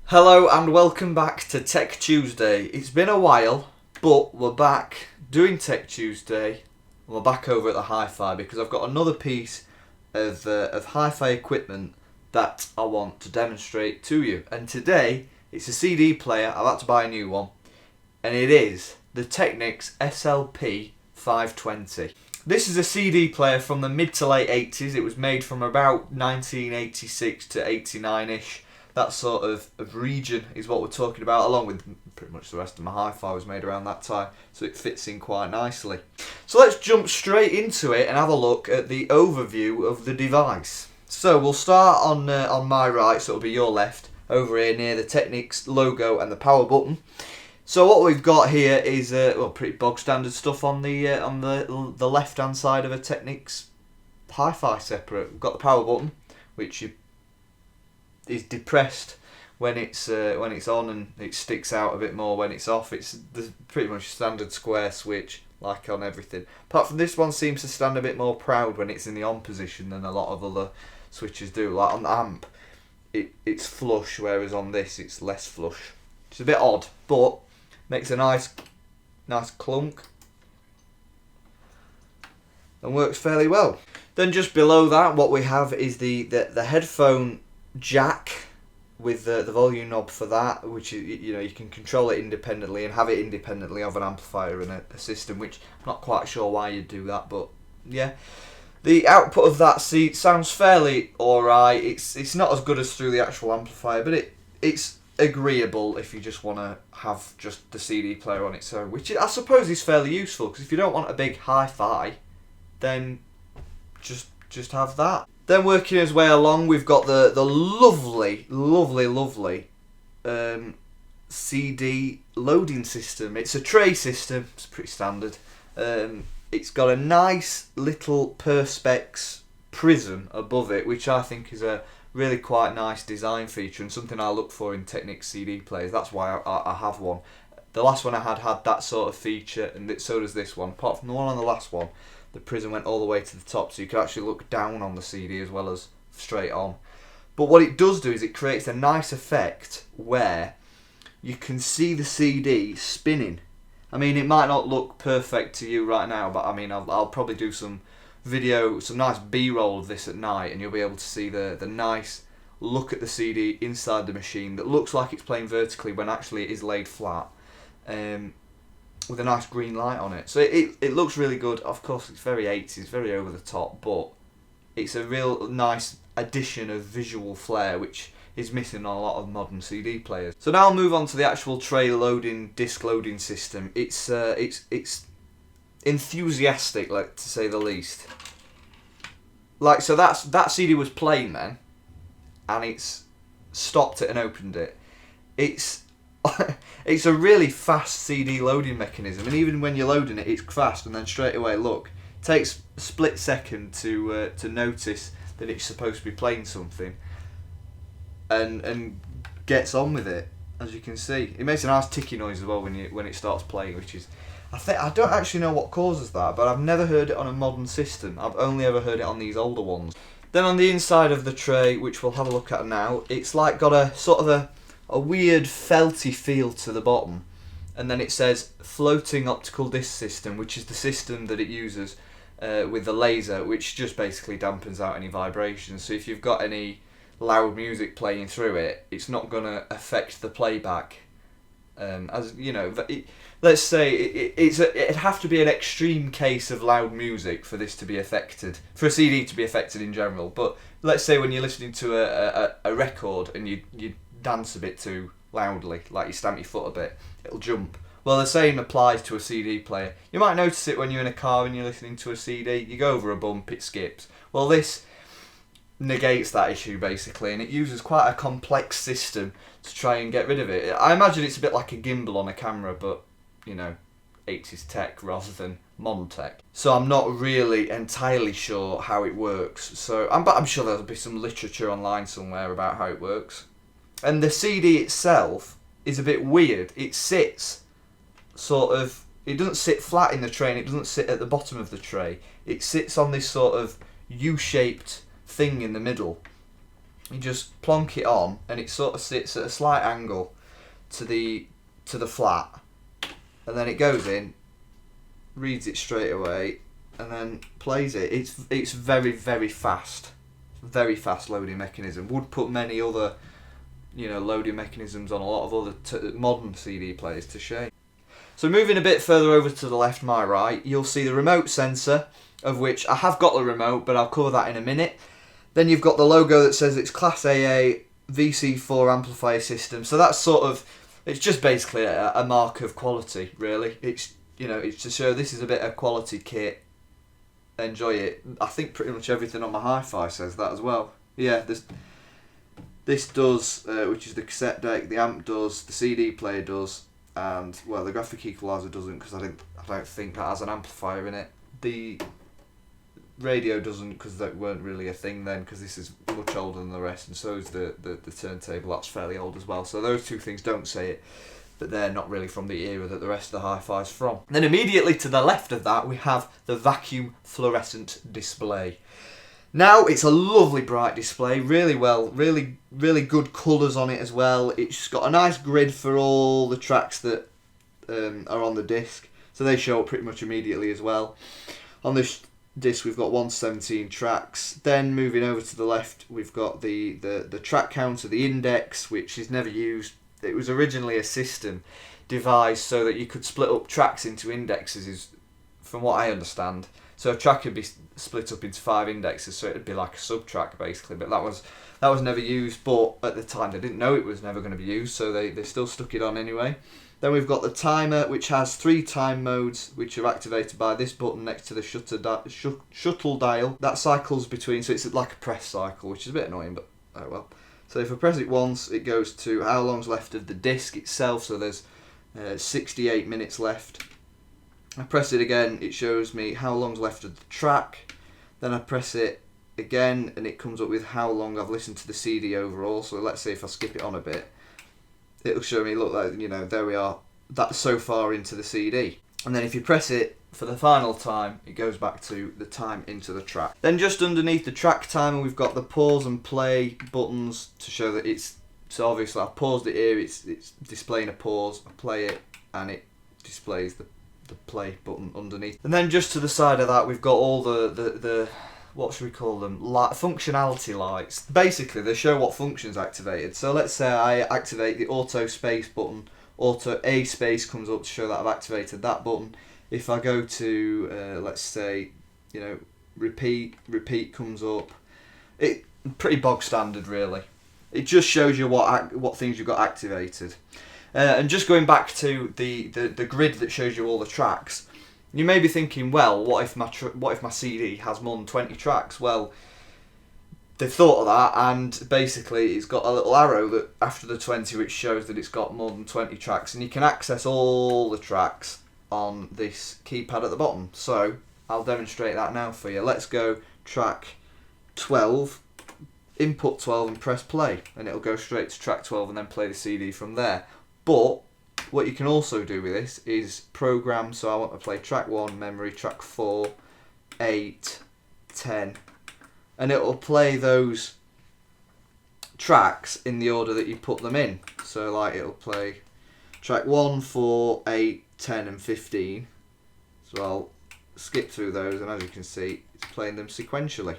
Hello and welcome back to Tech Tuesday. It's been a while, but we're back doing Tech Tuesday. We're back over at the Hi-Fi because I've got another piece of Hi-Fi equipment that I want to demonstrate to you. And today, it's a CD player. I've had to buy a new one. And it is the Technics SL-p520. This is a CD player from the mid to late 80s. It was made from about 1986 to 89ish. That sort of region is what we're talking about, along with pretty much the rest of my Hi-Fi was made around that time, so it fits in quite nicely. So let's jump straight into it and have a look at the overview of the device. So we'll start on my right, so it'll be your left, over here near the Technics logo and the power button. So what we've got here is pretty bog standard stuff on the left hand side of a Technics Hi-Fi separate. We've got the power button, which is depressed when it's on, and it sticks out a bit more when it's off. It's pretty much standard square switch, like on everything. Apart from this one seems to stand a bit more proud when it's in the on position than a lot of other switches do. Like on the amp, it's flush, whereas on this it's less flush. It's a bit odd, but makes a nice clunk and works fairly well. Then just below that, what we have is the headphone jack with the volume knob for that, which is, you can control it independently and have it independently of an amplifier and a system, which I'm not quite sure why you'd do that, but yeah. The output of that sounds fairly alright. It's not as good as through the actual amplifier, but it's agreeable if you just want to have just the CD player on its own, which I suppose is fairly useful, because if you don't want a big hi-fi, then just have that. Then working his way along, we've got the lovely CD loading system. It's a tray system. It's pretty standard. It's got a nice little Perspex prism above it, which I think is a really quite nice design feature and something I look for in Technics CD players. That's why I have one. The last one I had that sort of feature, and so does this one. Apart from the one on the last one, the prism went all the way to the top, so you could actually look down on the CD as well as straight on. But what it does do is it creates a nice effect where you can see the CD spinning. I mean, it might not look perfect to you right now, but I mean, I'll probably do some video, some nice B-roll of this at night, and you'll be able to see the nice look at the CD inside the machine that looks like it's playing vertically when actually it is laid flat. With a nice green light on it. So it looks really good. Of course, it's very 80s, very over the top, but it's a real nice addition of visual flair, which is missing on a lot of modern CD players. So now I'll move on to the actual tray loading, disc loading system. It's enthusiastic, like, to say the least. Like, so that CD was playing then, and it's stopped it and opened it. It's a really fast CD loading mechanism, and even when you're loading it, it's fast, and then straight away, look, it takes a split second to notice that it's supposed to be playing something, and gets on with it. As you can see, it makes a nice ticky noise as well when it starts playing, which is, I don't actually know what causes that, but I've never heard it on a modern system. I've only ever heard it on these older ones. Then on the inside of the tray, which we'll have a look at now, it's like got a sort of a weird felty feel to the bottom, and then it says floating optical disc system, which is the system that it uses with the laser, which just basically dampens out any vibrations. So if you've got any loud music playing through it, it's not going to affect the playback. As you know, let's say it'd have to be an extreme case of loud music for this to be affected, for a CD to be affected in general. But let's say when you're listening to a record and you dance a bit too loudly, like you stamp your foot a bit, it'll jump. Well, the same applies to a CD player. You might notice it when you're in a car and you're listening to a CD. You go over a bump, it skips. Well, this negates that issue basically, and it uses quite a complex system to try and get rid of it. I imagine it's a bit like a gimbal on a camera, but 80s tech rather than modern tech. So I'm not really entirely sure how it works. But I'm sure there'll be some literature online somewhere about how it works. And the CD itself is a bit weird. It sits sort of it doesn't sit flat in the tray, and it doesn't sit at the bottom of the tray. It sits on this sort of U-shaped thing in the middle. You just plonk it on, and it sort of sits at a slight angle to the flat, and then it goes in, reads it straight away, and then plays it. It's very, very fast loading mechanism. Would put many other, loading mechanisms on a lot of other modern CD players to shame. So moving a bit further over to the left, my right, you'll see the remote sensor, of which I have got the remote, but I'll cover that in a minute. Then you've got the logo that says it's Class AA VC4 amplifier system. So that's it's just basically a mark of quality, really. It's to show this is a bit of quality kit. Enjoy it. I think pretty much everything on my hi-fi says that as well. Yeah, this does, which is the cassette deck, the amp does, the CD player does, and well, the graphic equalizer doesn't, because I don't think that has an amplifier in it. The radio doesn't, because that weren't really a thing then, because this is much older than the rest, and so is the turntable. That's fairly old as well. So those two things don't say it, but they're not really from the era that the rest of the hi-fi's from. Then immediately to the left of that, we have the vacuum fluorescent display. Now, it's a lovely bright display, really good colours on it as well. It's got a nice grid for all the tracks that are on the disc, so they show up pretty much immediately as well. On this disc, we've got 117 tracks. Then moving over to the left, we've got the track counter, the index, which is never used. It was originally a system devised so that you could split up tracks into indexes, from what I understand. So a track could be split up into 5 indexes, so it'd be like a sub-track basically, but that was never used, but at the time they didn't know it was never going to be used, so they still stuck it on anyway. Then we've got the timer, which has 3 time modes, which are activated by this button next to the shuttle dial. That cycles between, so it's like a press cycle, which is a bit annoying, but oh well. So if I press it once, it goes to how long's left of the disc itself, so there's 68 minutes left. I press it again, it shows me how long's left of the track. Then I press it again, and it comes up with how long I've listened to the CD overall. So let's say if I skip it on a bit, it'll show me, look, like, there we are, that's so far into the CD. And then if you press it for the final time, it goes back to the time into the track. Then just underneath the track timer, we've got the pause and play buttons to show that it's, so obviously I've paused it here, it's displaying a pause, I play it, and it displays the play button underneath. And then just to the side of that, we've got all the what should we call them, functionality lights. Basically they show what function's activated. So let's say I activate the auto space button, auto A space comes up to show that I've activated that button. If I go to let's say, repeat comes up. It pretty bog standard really. It just shows you what things you've got activated. And just going back to the grid that shows you all the tracks, you may be thinking, well, what if my CD has more than 20 tracks? Well, they've thought of that, and basically it's got a little arrow that after the 20 which shows that it's got more than 20 tracks, and you can access all the tracks on this keypad at the bottom. So I'll demonstrate that now for you. Let's go track 12, input 12 and press play, and it'll go straight to track 12 and then play the CD from there. But what you can also do with this is program, so I want to play track 1, memory, track 4, 8, 10, and it'll play those tracks in the order that you put them in. So like it'll play track 1, 4, 8, 10 and 15. So I'll skip through those, and as you can see, it's playing them sequentially.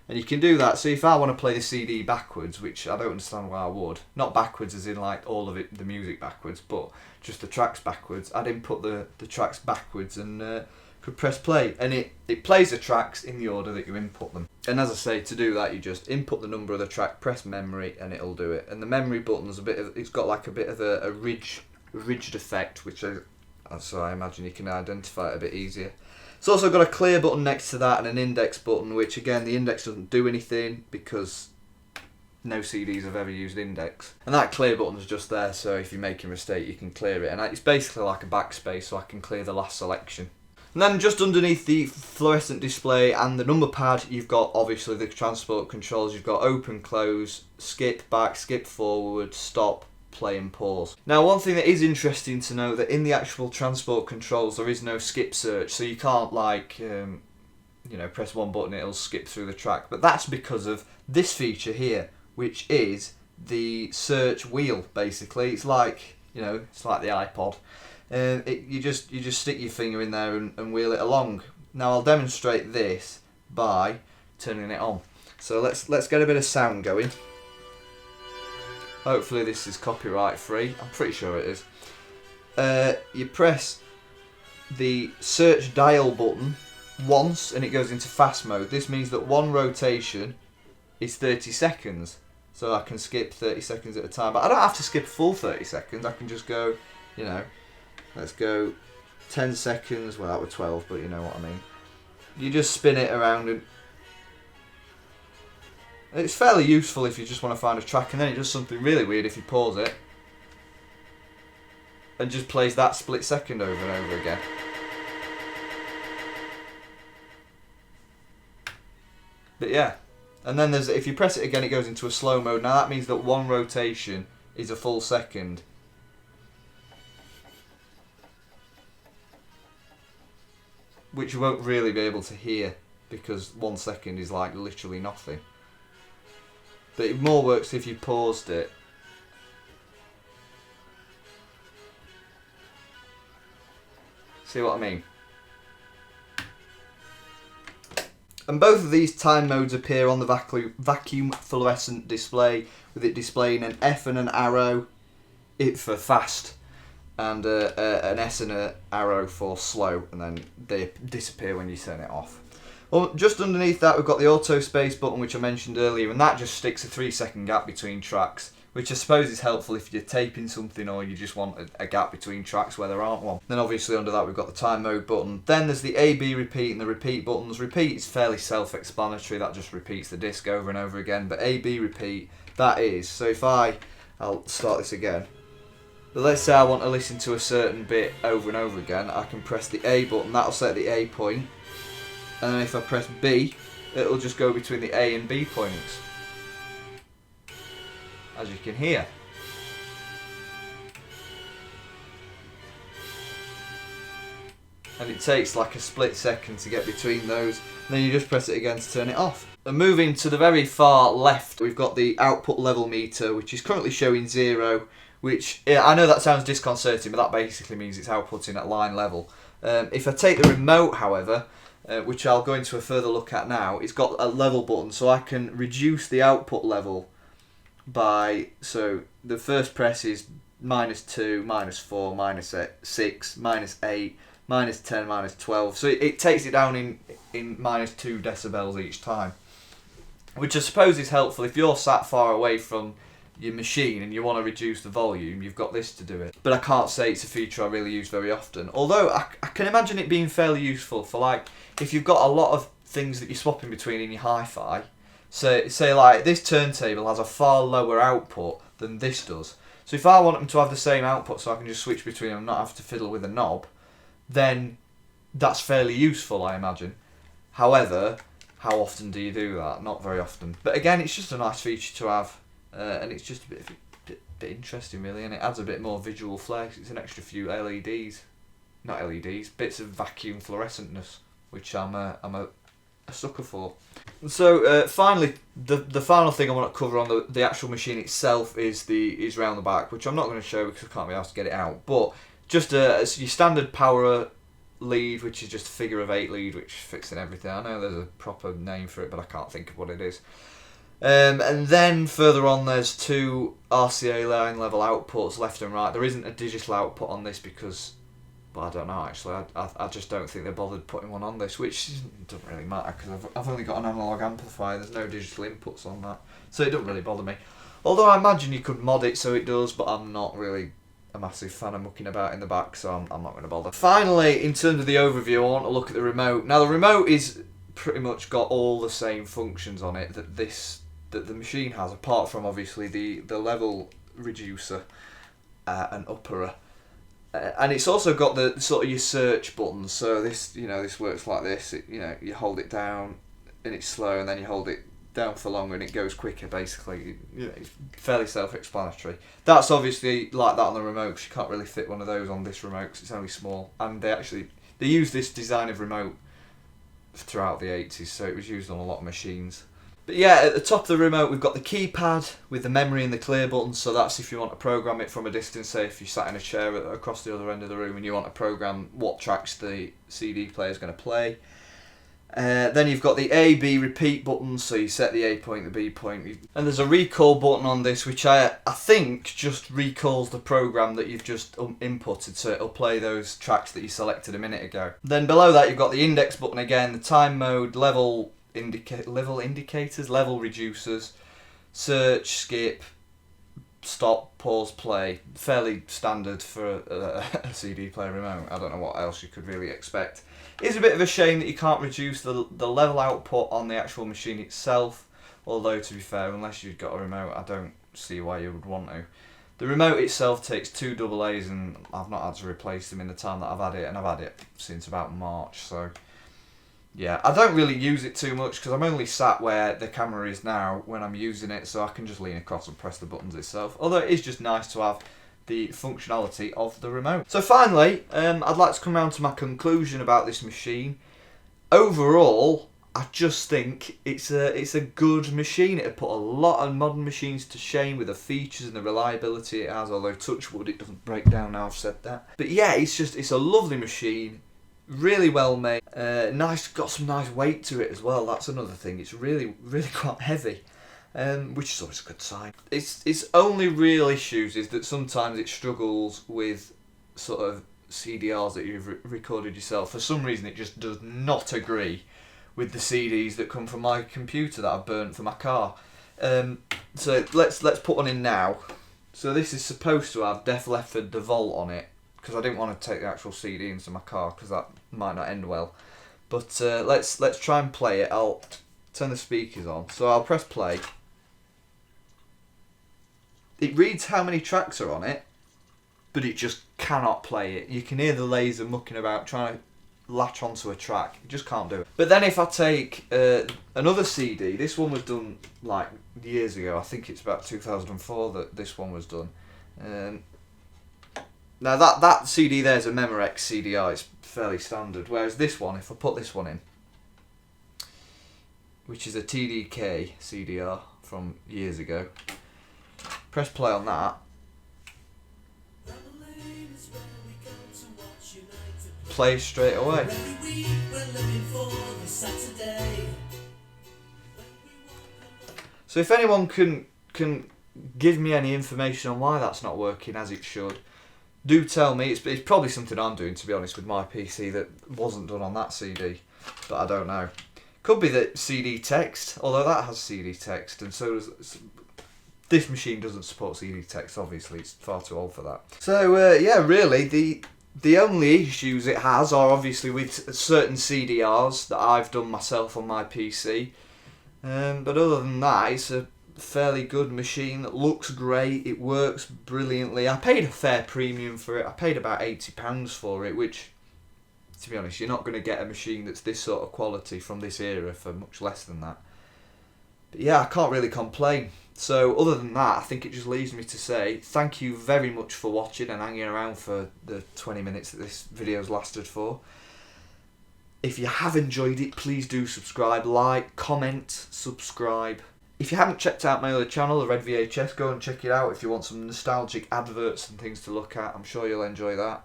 And you can do that, so if I want to play the CD backwards, which I don't understand why I would, not backwards as in like all of it, the music backwards, but just the tracks backwards, I'd input the tracks backwards and could press play, and it plays the tracks in the order that you input them. And as I say, to do that you just input the number of the track, press memory, and it'll do it. And the memory button's it's got like a bit of a ridged effect, which so I imagine you can identify it a bit easier. It's also got a clear button next to that and an index button, which again the index doesn't do anything because no CDs have ever used index. And that clear button's just there, so if you make a mistake you can clear it. And it's basically like a backspace, so I can clear the last selection. And then just underneath the fluorescent display and the number pad, you've got obviously the transport controls. You've got open, close, skip back, skip forward, stop, play and pause. Now, one thing that is interesting to note, that in the actual transport controls there is no skip search, so you can't like press one button, it'll skip through the track. But that's because of this feature here, which is the search wheel. Basically, it's like it's like the iPod. You just stick your finger in there and wheel it along. Now I'll demonstrate this by turning it on. So let's get a bit of sound going. Hopefully this is copyright free. I'm pretty sure it is. You press the search dial button once and it goes into fast mode. This means that one rotation is 30 seconds. So I can skip 30 seconds at a time. But I don't have to skip a full 30 seconds. I can just go, let's go 10 seconds. Well, that was 12, but you know what I mean. You just spin it around and it's fairly useful if you just want to find a track, and then it does something really weird if you pause it and just plays that split second over and over again. But yeah, and then if you press it again, it goes into a slow mode. Now that means that one rotation is a full second. Which you won't really be able to hear because 1 second is like literally nothing. But it more works if you paused it. See what I mean? And both of these time modes appear on the vacuum fluorescent display, with it displaying an F and an arrow for fast, and an S and an arrow for slow, and then they disappear when you turn it off. Well, just underneath that we've got the auto space button, which I mentioned earlier, and that just sticks a 3-second gap between tracks, which I suppose is helpful if you're taping something or you just want a gap between tracks where there aren't one. Then obviously under that we've got the time mode button. Then there's the A, B repeat and the repeat buttons. Repeat is fairly self-explanatory, that just repeats the disc over and over again, but A, B repeat, that is. So if I'll start this again. But let's say I want to listen to a certain bit over and over again, I can press the A button, that'll set the A point. And then if I press B, it'll just go between the A and B points, as you can hear. And it takes like a split second to get between those, and then you just press it again to turn it off. And moving to the very far left, we've got the output level meter, which is currently showing 0, which, I know that sounds disconcerting, but that basically means it's outputting at line level. If I take the remote, however, which I'll go into a further look at now, it's got a level button, so I can reduce the output level by, so the first press is -2, -4, -6, -8, -10, -12, so it takes it down in -2 decibels each time, which I suppose is helpful if you're sat far away from your machine and you want to reduce the volume. You've got this to do it. But I can't say it's a feature I really use very often, although I can imagine it being fairly useful for, like, if you've got a lot of things that you're swapping between in your hi-fi. So say like this turntable has a far lower output than this does, so if I want them to have the same output so I can just switch between them and not have to fiddle with a knob, then that's fairly useful, I imagine. However, how often do you do that? Not very often. But again, it's just a nice feature to have. And it's just a bit interesting, really, and it adds a bit more visual flair. It's an extra few bits of vacuum fluorescentness, which I'm a sucker for. So finally, the final thing I want to cover on the actual machine itself is round the back, which I'm not going to show because I can't be asked to get it out. But just your standard power lead, which is just a figure of 8 lead, which fits in everything. I know there's a proper name for it, but I can't think of what it is. And then further on there's 2 RCA line level outputs left and right. There isn't a digital output on this because, well, I don't know actually, I just don't think they bothered putting one on this, which doesn't really matter because I've only got an analog amplifier, there's no digital inputs on that, so it doesn't really bother me. Although I imagine you could mod it so it does, but I'm not really a massive fan of mucking about in the back, so I'm not going to bother. Finally, in terms of the overview, I want to look at the remote. Now the remote is pretty much got all the same functions on it that the machine has, apart from obviously the level reducer and upperer, and it's also got the sort of your search buttons. So this this works like this. You hold it down and it's slow, and then you hold it down for longer and it goes quicker, basically. You know, it's fairly self-explanatory. That's obviously like that on the remote, 'cause you can't really fit one of those on this remote because it's only small. And they use this design of remote throughout the 80s, so it was used on a lot of machines. But yeah, at the top of the remote we've got the keypad with the memory and the clear button, so that's if you want to program it from a distance, say if you sat in a chair across the other end of the room and you want to program what tracks the CD player is going to play. Then you've got the A, B repeat buttons, so you set the A point, the B point, and there's a recall button on this which I think just recalls the program that you've just inputted, so it'll play those tracks that you selected a minute ago. Then below that you've got the index button again, the time mode, level indicators, level reducers, search, skip, stop, pause, play. Fairly standard for a CD player remote. I don't know what else you could really expect. It's a bit of a shame that you can't reduce the level output on the actual machine itself, although to be fair, unless you've got a remote, I don't see why you would want to. The remote itself takes 2 AA's and I've not had to replace them in the time that I've had it, and I've had it since about March, so yeah, I don't really use it too much because I'm only sat where the camera is now when I'm using it, so I can just lean across and press the buttons itself, although it is just nice to have the functionality of the remote. So finally, I'd like to come around to my conclusion about this machine. Overall, I just think it's a good machine. It'll put a lot of modern machines to shame with the features and the reliability it has, although touch wood, it doesn't break down now I've said that. But yeah, it's a lovely machine. Really well made, nice, got some nice weight to it as well. That's another thing. It's really quite heavy, which is always a good sign. Its only real issues is that sometimes it struggles with sort of CDRs that you've recorded yourself. For some reason, it just does not agree with the CDs that come from my computer that I've burnt for my car. So let's put one in now. So this is supposed to have Def Leppard The Vault on it, because I didn't want to take the actual CD into my car because that might not end well. But let's try and play it. I'll turn the speakers on. So I'll press play. It reads how many tracks are on it, but it just cannot play it. You can hear the laser mucking about trying to latch onto a track. It just can't do it. But then if I take another CD, this one was done like years ago. I think it's about 2004 that this one was done. Now that CD there is a Memorex CDR, it's fairly standard, whereas this one, if I put this one in, which is a TDK CDR from years ago, press play on that, play straight away. So if anyone can give me any information on why that's not working as it should, do tell me. It's probably something I'm doing, to be honest, with my PC that wasn't done on that CD, but I don't know. Could be that CD text, although that has CD text, and so does this machine. Doesn't support CD text, obviously, it's far too old for that. So yeah, really the only issues it has are obviously with certain CDRs that I've done myself on my PC, but other than that, it's a fairly good machine that looks great. It works brilliantly. I paid a fair premium for it. I paid about £80 for it, which, to be honest, you're not going to get a machine that's this sort of quality from this era for much less than that. But yeah, I can't really complain. So other than that, I think it just leaves me to say thank you very much for watching and hanging around for the 20 minutes that this video's lasted for. If you have enjoyed it, please do subscribe, like, comment, subscribe. If you haven't checked out my other channel, the Red VHS, go and check it out if you want some nostalgic adverts and things to look at. I'm sure you'll enjoy that.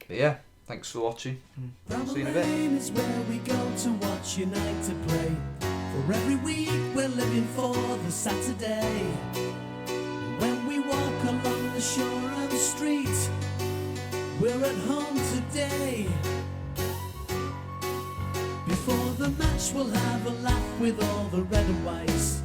But yeah, thanks for watching. I'll see you in a bit. Is where we go to watch United play. For every week we're living for the Saturday. When we walk along the shore and the street, we're at home today. Before the match we'll have a laugh with all the red and whites.